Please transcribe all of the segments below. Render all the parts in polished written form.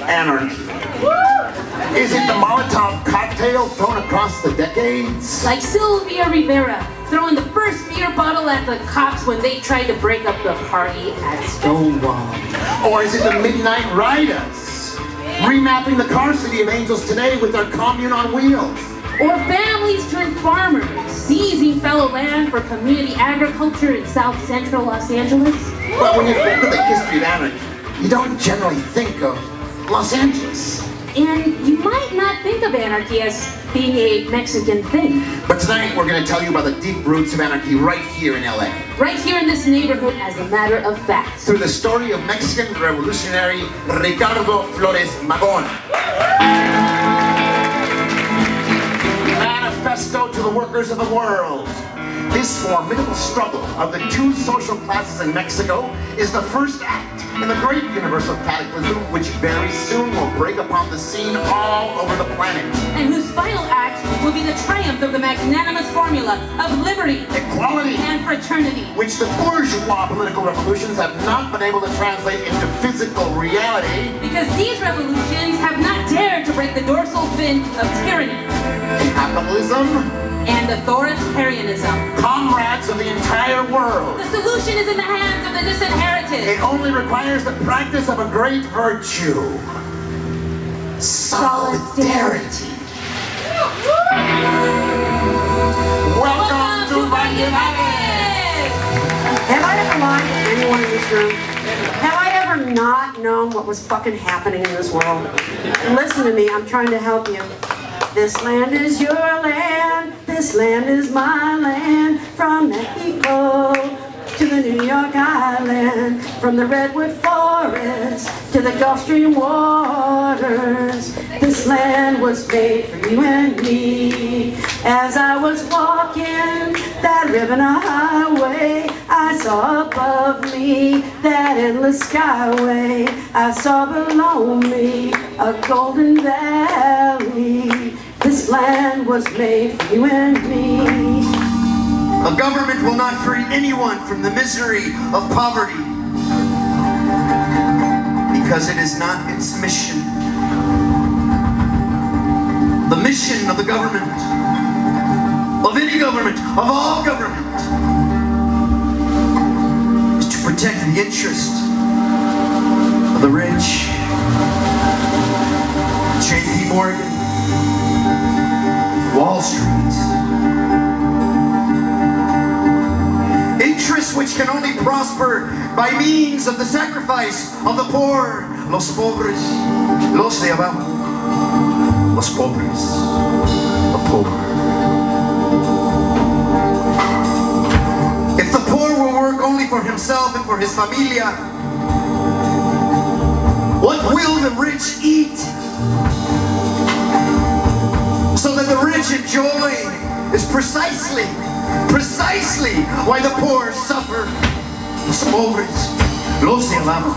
Anarchy. Is it the Molotov cocktail thrown across the decades? Like Sylvia Rivera throwing the first beer bottle at the cops when they tried to break up the party at Stonewall. Or is it the Midnight Riders? Remapping the car city of Angels today with their commune on wheels? Or families turned farmers, seizing fellow land for community agriculture in South Central Los Angeles? But when you think of the history of anarchy, you don't generally think of Los Angeles. And you might not think of anarchy as being a Mexican thing. But tonight we're going to tell you about the deep roots of anarchy right here in LA. Right here in this neighborhood, as a matter of fact. Through the story of Mexican revolutionary Ricardo Flores Magón. Manifesto to the workers of the world. This formidable struggle of the two social classes in Mexico is the first act in the great universal cataclysm which very soon will break upon the scene all over the planet. And whose final act will be the triumph of the magnanimous formula of liberty, equality, and fraternity, which the bourgeois political revolutions have not been able to translate into physical reality. Because these revolutions have not dared to break the dorsal fin of tyranny, capitalism, and authoritarianism. Comrades of the entire world. The solution is in the hands of the disinherited. It only requires the practice of a great virtue. Solidarity. Welcome to Variedades! Have I ever lied to anyone in this room? Have I ever not known what was fucking happening in this world? Listen to me, I'm trying to help you. This land is your land, this land is my land, from Mexico to the New York Island, from the Redwood Forest to the Gulf Stream waters. This land was made for you and me. As I was walking that ribbon of highway, I saw above me that endless skyway. I saw below me a golden valley. This land was made for you and me. A government will not free anyone from the misery of poverty because it is not its mission. The mission of the government, of any government, of all government, is to protect the interest of the rich. J.P. Morgan, Wall Street. Interests which can only prosper by means of the sacrifice of the poor, los pobres, los de abajo, los pobres, the poor. If the poor will work only for himself and for his familia, what will the rich eat? So that the rich enjoy is precisely why the poor suffer. Los pobres, los de abajo.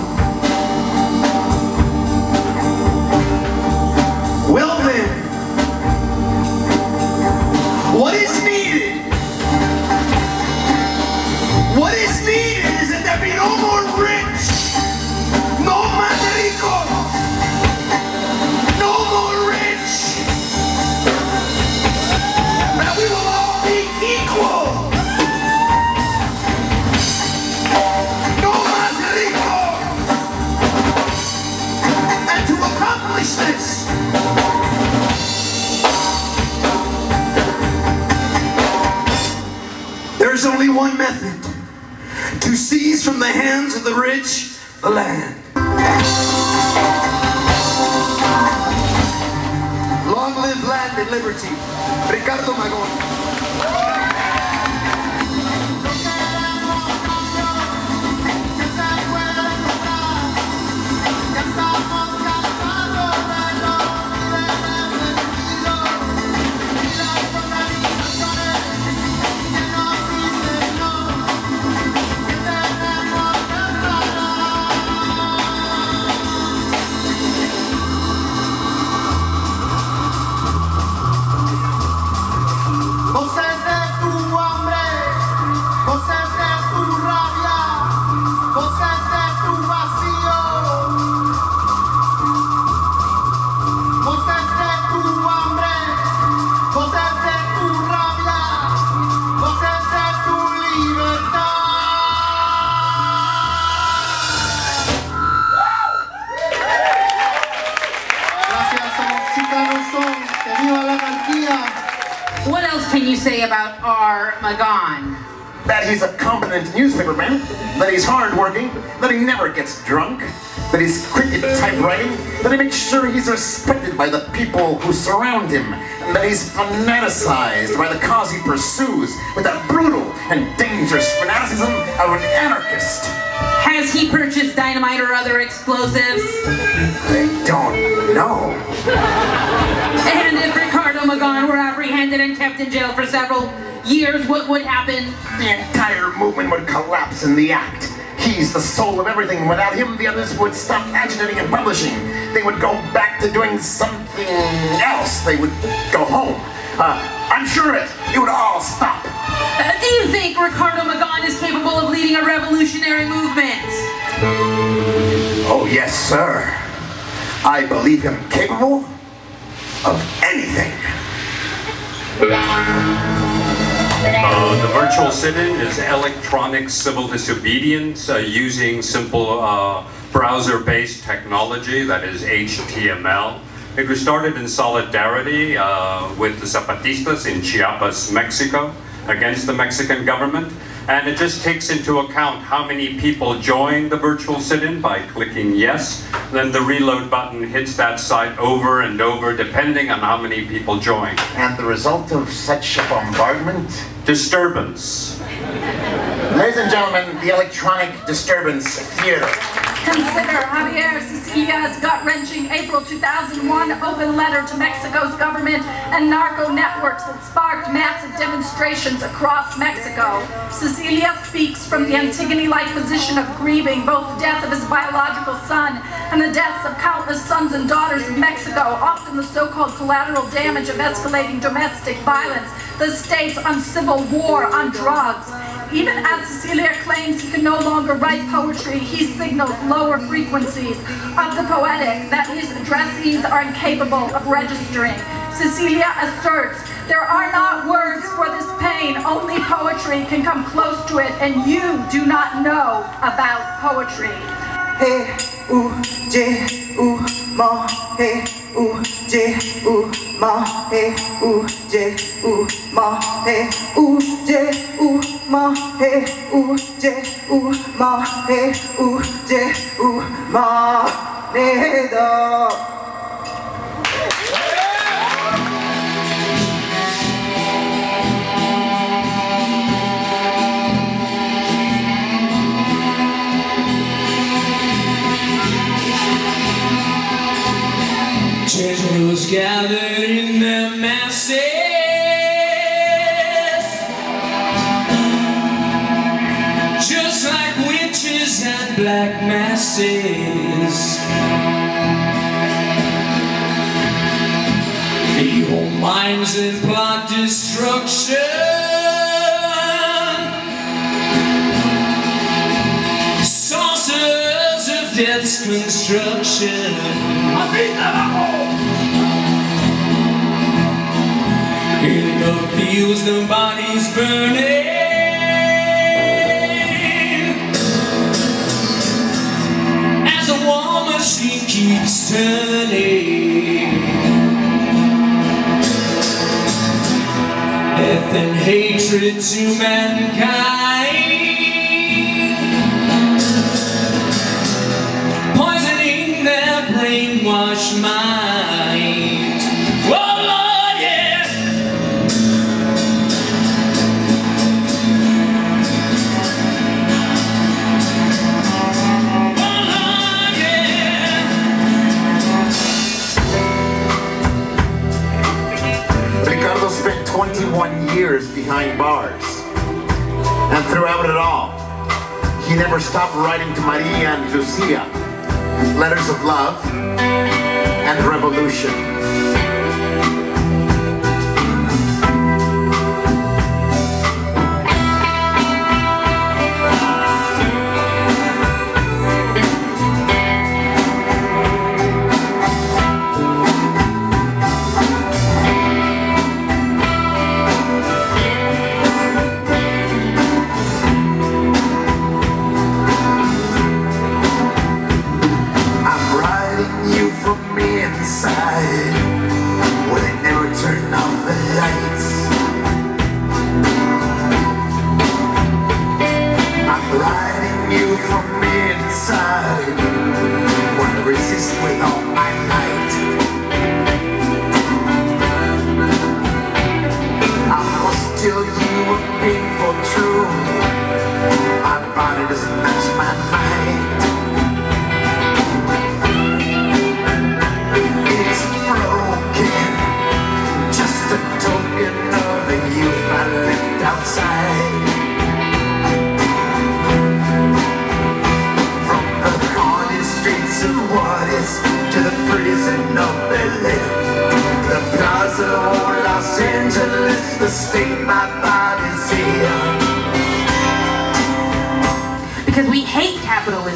Well then, what is needed? What is needed is that there be no more rich, no más ricos, no more rich. That we will all be equal. No más ricos. And to accomplish this, there's only one method: to seize from the hands of the rich the land. Long live land and liberty. Ricardo Magón. about our Magan? That he's a competent newspaperman, that he's hardworking, that he never gets drunk, that he's quick at typewriting, that he makes sure he's respected by the people who surround him, and that he's fanaticized by the cause he pursues with that brutal and dangerous fanaticism of an anarchist. Has he purchased dynamite or other explosives? I don't know. And if Ricardo Magan were apprehended and kept in jail for several years, what would happen? The entire movement would collapse in the act. He's the soul of everything. Without him, the others would stop agitating and publishing. They would go back to doing something else. They would go home. I'm sure it would all stop. Do you think Ricardo Magan is capable of leading a revolutionary movement? Oh, yes, sir. I believe him capable of anything. The virtual sit-in is electronic civil disobedience using simple browser-based technology, that is HTML. It was started in solidarity with the Zapatistas in Chiapas, Mexico, against the Mexican government. And it just takes into account how many people join the virtual sit-in by clicking yes. Then the reload button hits that site over and over, depending on how many people join. And the result of such a bombardment? Disturbance. Ladies and gentlemen, the electronic disturbance theater. Consider Javier Cecilia's gut-wrenching April 2001 open letter to Mexico's government and narco networks that sparked massive demonstrations across Mexico. Cecilia speaks from the Antigone-like position of grieving both the death of his biological son and the deaths of countless sons and daughters of Mexico, often the so-called collateral damage of escalating domestic violence, the state's uncivil war on drugs. Even as Cecilia claims he can no longer write poetry, he signals lower frequencies of the poetic that his addressees are incapable of registering. Cecilia asserts, there are not words for this pain, only poetry can come close to it, and you do not know about poetry. Hey, ooh, J, ooh, ma, hey, ooh, J, ooh, ma, hey, ooh, J, ooh, ma, hey, ooh, J, ooh, ma, hey, ooh, J, ooh, ma, hey, ooh, J, ooh, ma, ne, da. Generals gathered in their masses, just like witches at black masses. Evil minds that plot destruction, saucers of death's construction. In the fields, the bodies burning, as a war machine keeps turning. Death and hatred to mankind, poisoning their brainwashed minds. Oh Lord, yeah. Oh Lord, yeah. Ricardo spent 21 years behind bars. And throughout it all, he never stopped writing to Maria and Lucia letters of love and revolution.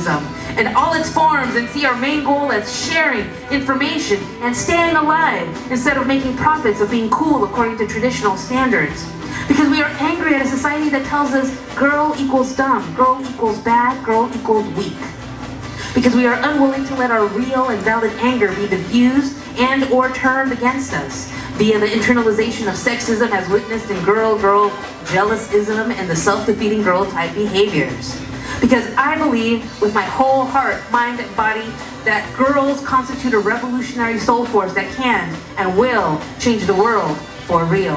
capitalism in all its forms and see our main goal as sharing information and staying alive instead of making profits of being cool according to traditional standards. Because we are angry at a society that tells us girl equals dumb, girl equals bad, girl equals weak. Because we are unwilling to let our real and valid anger be diffused and or turned against us via the internalization of sexism as witnessed in girl jealousism and the self-defeating girl type behaviors. Because I believe with my whole heart, mind, and body that girls constitute a revolutionary soul force that can and will change the world for real.